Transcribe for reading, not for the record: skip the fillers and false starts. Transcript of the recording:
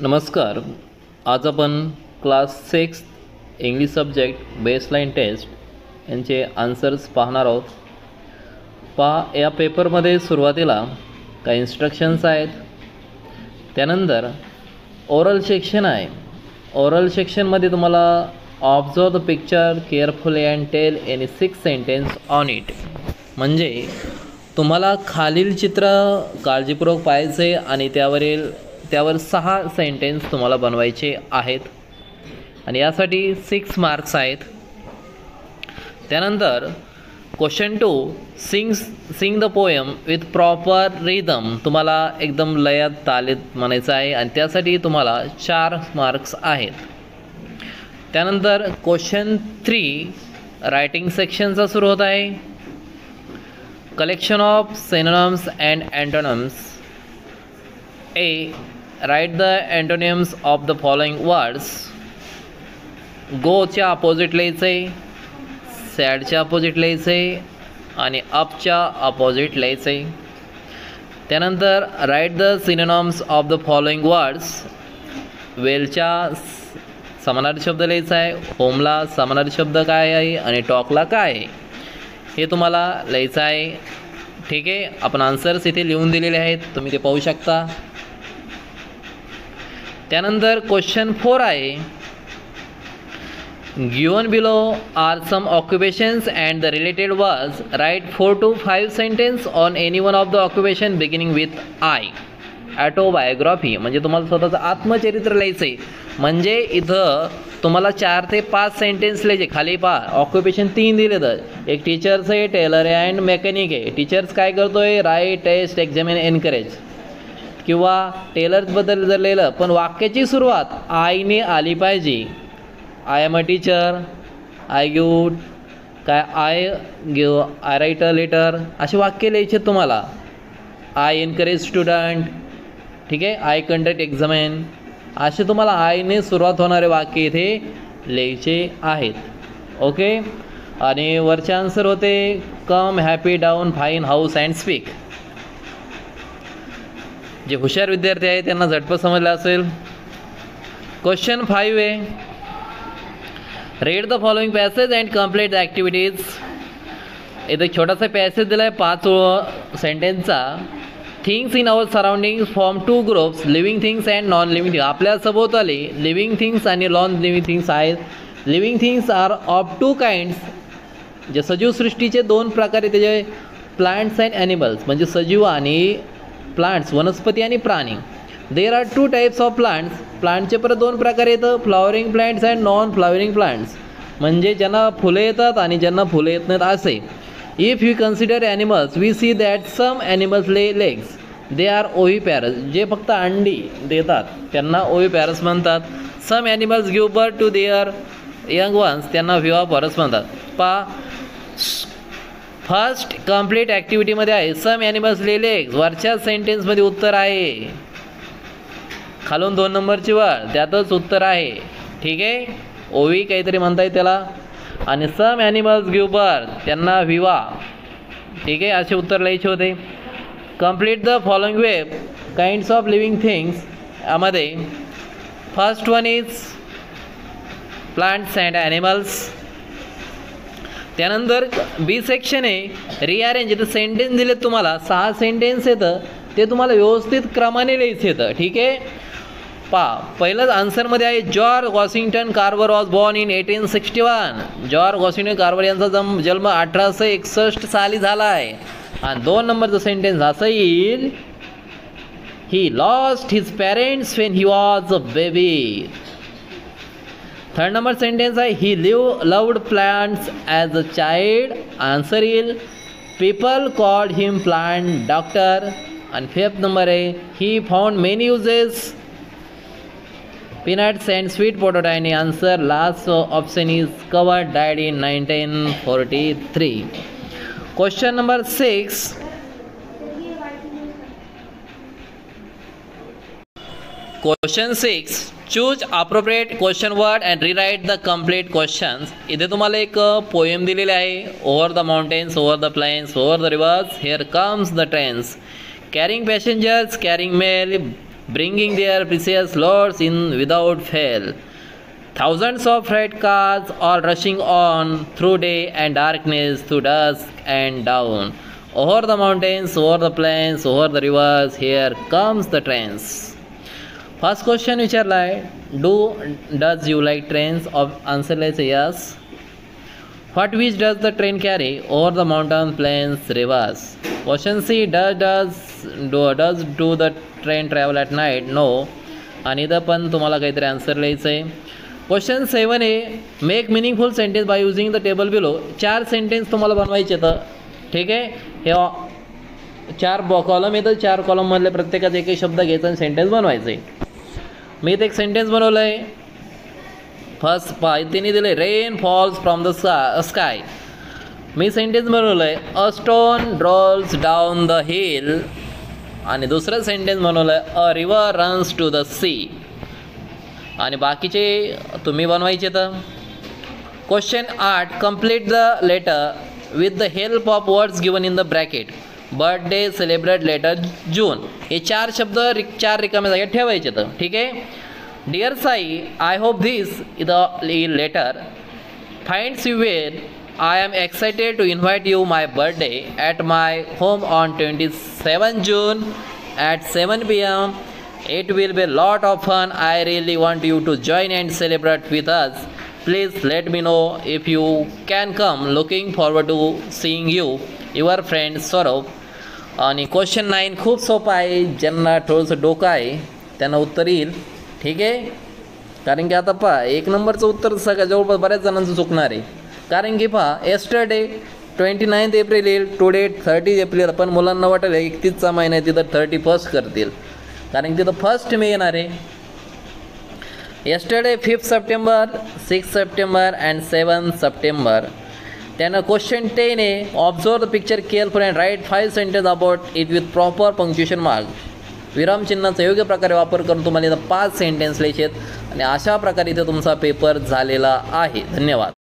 नमस्कार. आज आपण class 6 English subject baseline test यांचे आन्सर्स पाहणार आहोत. पहा, या पेपरमध्ये सुरुवातीला काही इन्स्ट्रक्शन्स आहेत, त्यानंतर ओरल सेक्शन आहे. ओरल सेक्शनमध्ये तुम्हाला observe the picture carefully and tell any 6 sentence on it, म्हणजे तुम्हाला खालील चित्र काळजीपूर्वक पाहायचे आणि त्यावर 6 सेंटेन्स तुम्हाला बनवायचे आहेत आणि यासाठी 6 मार्क्स आहेत. त्यानंतर question 2, sing the poem with proper rhythm, तुम्हाला एकदम लयात तालीत म्हणायचं आहे आणि त्यासाठी तुम्हाला 4 मार्क्स आहेत. त्यानंतर क्वेश्चन 3 रायटिंग सेक्शनचा सुरू होत आहे. Collection of synonyms and antonyms. A, write the antonyms of the following words. गोच्या अपोजिट लिहायचे, सॅडच्या अपोजिट लिहायचे आणि अपच्या अपोजिट लिहायचे. त्यानंतर write the synonyms of the following words. वेलच्या समानार्थी शब्द लिहायचा आहे, होमला समानार्थी शब्द काय आहे आणि टॉकला काय आहे हे तुम्हाला लिहायचं आहे. ठीक आहे, आपण आन्सर्स इथे लिहून दिलेले आहेत, तुम्ही ते पाहू शकता. त्यानंतर क्वेश्चन 4 आहे. Given below are some occupations and the related words. Write 4 to 5 sentence on any one of the occupation beginning with I. Autobiography म्हणजे तुम्हाला स्वतःचं आत्मचरित्र लिहायचं आहे, म्हणजे इथं तुम्हाला 4 ते 5 सेंटेन्स लिहायचे. खाली पहा, ऑक्युपेशन 3 दिले, तर एक टीचर्स आहे, टेलर आहे अँड मेकॅनिक आहे. टीचर्स काय करतोय? Write, test, examine, encourage. किंवा टेलर्सबद्दल जर लिहिलं पण वाक्याची सुरुवात आयने आली पाहिजे. I am a teacher, I give काय, आय राईट अ लेटर, असे वाक्य लिहायचे तुम्हाला. आय एनकरेज स्टुडंट, ठीक आहे, आय कंडक्ट एक्झामिन, असे तुम्हाला आयने सुरुवात होणारे वाक्य इथे लिहायचे आहेत. ओके, आणि वरचे आन्सर होते come, happy, down, fine, house and speak. जे हुशार विद्यार्थी आहेत त्यांना झटपट समजलं असेल. क्वेश्चन 5 आहे. Read the following passage and complete the activities. इथे छोटासा पॅसेज दिला आहे 5 सेंटेन्सचा. Things in our surroundings form 2 groups, living things and non living things. आपल्या सभोवताली लिव्हिंग थिंग्स आणि नॉन लिव्हिंग थिंग्स आहेत. Living things are of 2 kinds. जे सजीव सृष्टीचे 2 प्रकार आहेत, त्याचे प्लांट्स अँड ॲनिमल्स, म्हणजे सजीव आणि प्लांट्स, वनस्पती आणि प्राणी. There are 2 types of plants. प्लांटचे परत 2 प्रकार येतं, flowering plants and non flowering plants, म्हणजे ज्यांना फुले येतात आणि ज्यांना फुले येत नाहीत असे. If you consider animals, we see that some animals lay eggs, they are oviparous. जे फक्त अंडी देतात त्यांना ओव्हिपॅरस म्हणतात. Some animals give birth to their young ones, त्यांना विवाहपरस म्हणतात. पहा, फर्स्ट कंप्लीट ॲक्टिव्हिटीमध्ये आहे सम ॲनिमल्स ले लेग्स. वरच्या सेंटेन्समध्ये उत्तर आहे, खालून 2 नंबरची वर त्यातच उत्तर आहे. ठीक आहे, ओवी काहीतरी म्हणताय त्याला. आणि सम ॲनिमल्स गिव्ह बर्थ, त्यांना विवाह. ठीक आहे, असे उत्तर लिहायचे होते. Complete the following way kinds of living things. यामध्ये first one is plants and animals. त्यानंतर बी सेक्शन आहे रिअरेंज. इथं सेंटेन्स दिलेत तुम्हाला 6 सेंटेन्स येतं, ते तुम्हाला व्यवस्थित क्रमाने लिहायचं येतं. ठीक आहे, पहा, पहिलंच आन्सरमध्ये आहे George Washington Carver was born in 1861. George Washington Carver यांचा जन्म 1861 साली झाला आहे. आणि 2 नंबरचं सेंटेन्स असं येईल, he lost his parents when he was a baby. 3rd number sentence आहे he loved plants as a child. Answer येईल people called him plant doctor. आणि 5th नंबर आहे he found many uses peanuts and sweet potato. आणि answer last option is Carver died in 1943. Question number 6. Question 6, choose appropriate question word and rewrite the complete questions. इथे तुम्हाला एक poem दिलेले आहे. Over the mountains, over the plains, over the rivers, here comes the trains, carrying passengers, carrying mail, bringing their precious loads in without fail. Thousands of freight cars all rushing on through day and darkness, through dusk and dawn. Over the mountains, over the plains, over the rivers, here comes the trains. First question विचारला आहे, does you like trains? Answer is yes. What which does the train carry over the mountains, plains, rivers? Question C, does the train travel at night? No. आणि इथं पण तुम्हाला काहीतरी answer लिहायचं आहे. Question 7 आहे, make meaningful sentence by using the table below. 4 sentence तुम्हाला बनवायचे तर ठीक आहे. हे 4 कॉलम येतं, 4 कॉलममधले प्रत्येकाचा एक शब्द घ्यायचा आणि सेंटेन्स बनवायचं आहे. मी इथे एक सेंटेन्स बनवलं आहे. फर्स्ट तिने दिले rain falls from the sky. मी सेंटेन्स बनवलं आहे a stone rolls down the hill. आणि दुसरं सेंटेन्स बनवलं आहे a river runs to the sea. आणि बाकीचे तुम्ही बनवायचे तर. Question 8, complete the letter with the help of words given in the bracket. Birthday, celebrate, letter, June. हे 4 शब्द 4 रिकाम्या जागेत ठेवायचे तर ठीक आहे. Dear Sai, I hope this is the letter finds you well. I am excited to invite you my birthday at my home on 27 June at 7 PM. It will be a lot of fun. I really want you to join and celebrate with us. Please let me know if you can come. Looking forward to seeing you. Your friend Saurabh. आणि question 9 खूप सोपा आहे. ज्यांना थोडंसं डोकं आहे त्यांना उत्तर येईल ठीक आहे. कारण की आता पहा 1 नंबरचं उत्तर सगळ्या जवळपास बऱ्याच जणांचं चुकणार आहे. कारण की पहा येस्टरडे 29 एप्रिल येईल, टुडे 30 एप्रिल. पण मुलांना वाटेल 31चा महिना आहे तिथं 31st करतील, कारण तिथं 1 मे येणार आहे. Yesterday 5 September, 6 September and 7 September. त्यानं क्वेश्चन 10 आहे, observe the picture careful and write 5 sentence about it with proper punctuation mark. विरामचिन्हाचा योग्य प्रकारे वापर करून तुम्हाला इथं 5 सेंटेन्स लिहायचे आहेत. आणि अशा प्रकारे इथे तुमचा पेपर झालेला आहे. धन्यवाद.